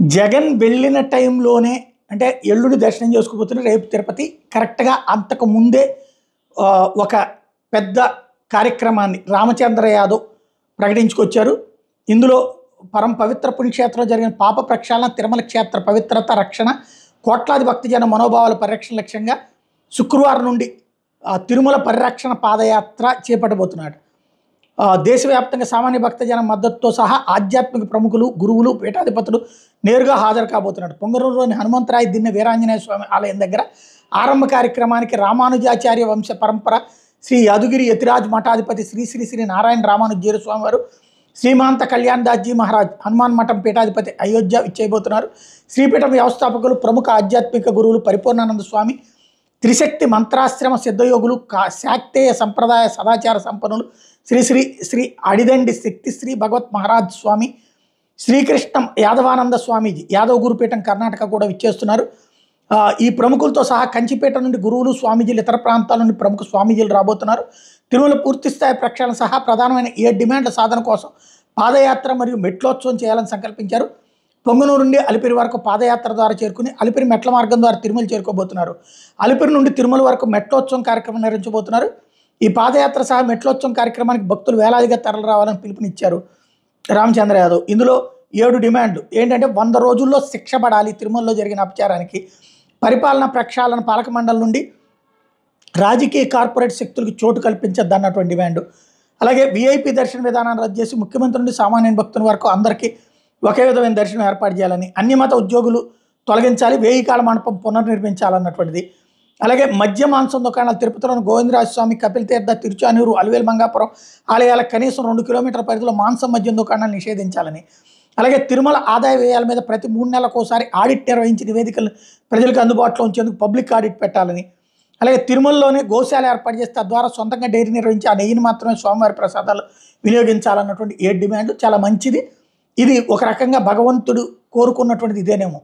జగన్ వెళ్ళిన టైంలోనే అంటే ఎల్లుండి దర్శనం చేసుకోబోతున్న రేపు తిరుపతి కరెక్ట్‌గా అంతకు ముందే ఒక పెద్ద కార్యక్రమాన్ని రామచంద్ర యాదవ్ ప్రకటించుకొచ్చారు. ఇందులో పరమ పవిత్ర పుణ్యక్షేత్రంలో జరిగిన పాప ప్రక్షాళన, తిరుమల క్షేత్ర పవిత్రత రక్షణ, కోట్లాది భక్తజన మనోభావాల పరిరక్షణ లక్ష్యంగా శుక్రవారం నుండి తిరుమల పరిరక్షణ పాదయాత్ర చేపట్టబోతున్నాడు. దేశవ్యాప్తంగా సామాన్య భక్తజనం మద్దతుతో సహా ఆధ్యాత్మిక ప్రముఖులు, గురువులు, పీఠాధిపతులు నేరుగా హాజరు కాబోతున్నాడు. పొంగనూరులోని హనుమంతరాయ దిన్నె వీరాంజనేయ స్వామి ఆలయం దగ్గర ఆరంభ కార్యక్రమానికి రామానుజాచార్య వంశ పరంపర శ్రీ యాదగిరి యతిరాజ్ మఠాధిపతి శ్రీ శ్రీ శ్రీ నారాయణ రామానుజీర స్వామి వారు, శ్రీమాంత కళ్యాణ్ దాస్జీ మహారాజ్ హనుమాన్ మఠం పీఠాధిపతి అయోధ్య ఇచ్చేయబోతున్నారు. శ్రీపీఠం వ్యవస్థాపకులు, ప్రముఖ ఆధ్యాత్మిక గురువులు పరిపూర్ణానంద స్వామి, త్రిశక్తి మంత్రాశ్రమ సిద్ధయోగులు, శాక్తేయ సంప్రదాయ సదాచార సంపన్నులు శ్రీ శ్రీ శ్రీ అడిదండి శక్తిశ్రీ భగవత్ మహారాజ్ స్వామి, శ్రీకృష్ణం యాదవానంద స్వామీజీ యాదవ్ గురుపీఠం కర్ణాటక కూడా విచ్చేస్తున్నారు. ఈ ప్రముఖులతో సహా కంచిపేట నుండి గురువులు, స్వామీజీలు, ఇతర ప్రాంతాల నుండి ప్రముఖ స్వామీజీలు రాబోతున్నారు. తిరుమల పూర్తిస్థాయి ప్రక్షాళన సహా ప్రధానమైన 7 డిమాండ్ల సాధన కోసం పాదయాత్ర మరియు మెట్లోత్సవం చేయాలని సంకల్పించారు. పొంగనూరు నుండి అలిపిరి వరకు పాదయాత్ర ద్వారా చేరుకుని అలిపిరి మెట్ల మార్గం ద్వారా తిరుమల చేరుకోబోతున్నారు. అలిపిరి నుండి తిరుమల వరకు మెట్లోత్సవం కార్యక్రమం నిర్వహించబోతున్నారు. ఈ పాదయాత్ర సహా మెట్లోత్సవం కార్యక్రమానికి భక్తులు వేలాదిగా తరలి రావాలని పిలుపునిచ్చారు రామచంద్ర యాదవ్. ఇందులో 7 డిమాండ్లు ఏంటంటే 100 రోజుల్లో శిక్ష పడాలి తిరుమలలో జరిగిన అపచారానికి, పరిపాలన ప్రక్షాళన పాలక మండలి నుండి రాజకీయ కార్పొరేట్ శక్తులకు చోటు కల్పించద్దు అన్నటువంటి డిమాండ్. అలాగే వీఐపీ దర్శన విధానాన్ని రద్దు చేసి ముఖ్యమంత్రి నుండి సామాన్య భక్తుల వరకు అందరికీ ఒకే విధమైన దర్శనం ఏర్పాటు చేయాలని, అన్యమత ఉద్యోగులు తొలగించాలి, 1000 కాల మండపం పునర్నిర్మించాలన్నటువంటిది. అలాగే మద్య మాంసం దుకాణాలు తిరుపతిలోని గోవిందరాజస్వామి, కపిల తీర్థ, తిరుచానూరు, అలివేలు మంగాపురం ఆలయాలకు కనీసం 2 కిలోమీటర్ల పరిధిలో మాంసం మద్యం దుకాణాలు నిషేధించాలని, అలాగే తిరుమల ఆదాయ వ్యయాల మీద ప్రతి 3 నెలలకు ఒకసారి ఆడిట్ నిర్వహించి నివేదికలు ప్రజలకు అందుబాటులో ఉంచేందుకు పబ్లిక్ ఆడిట్ పెట్టాలని, అలాగే తిరుమలలోనే గోశాల ఏర్పాటు చేస్తే తద్వారా సొంతంగా డైరీ నిర్వహించి ఆ నెయ్యిని మాత్రమే స్వామివారి ప్రసాదాలు వినియోగించాలన్నటువంటి 7 డిమాండ్. చాలా మంచిది. ఇది ఒక రకంగా భగవంతుడు కోరుకున్నటువంటిది ఇదేనేమో.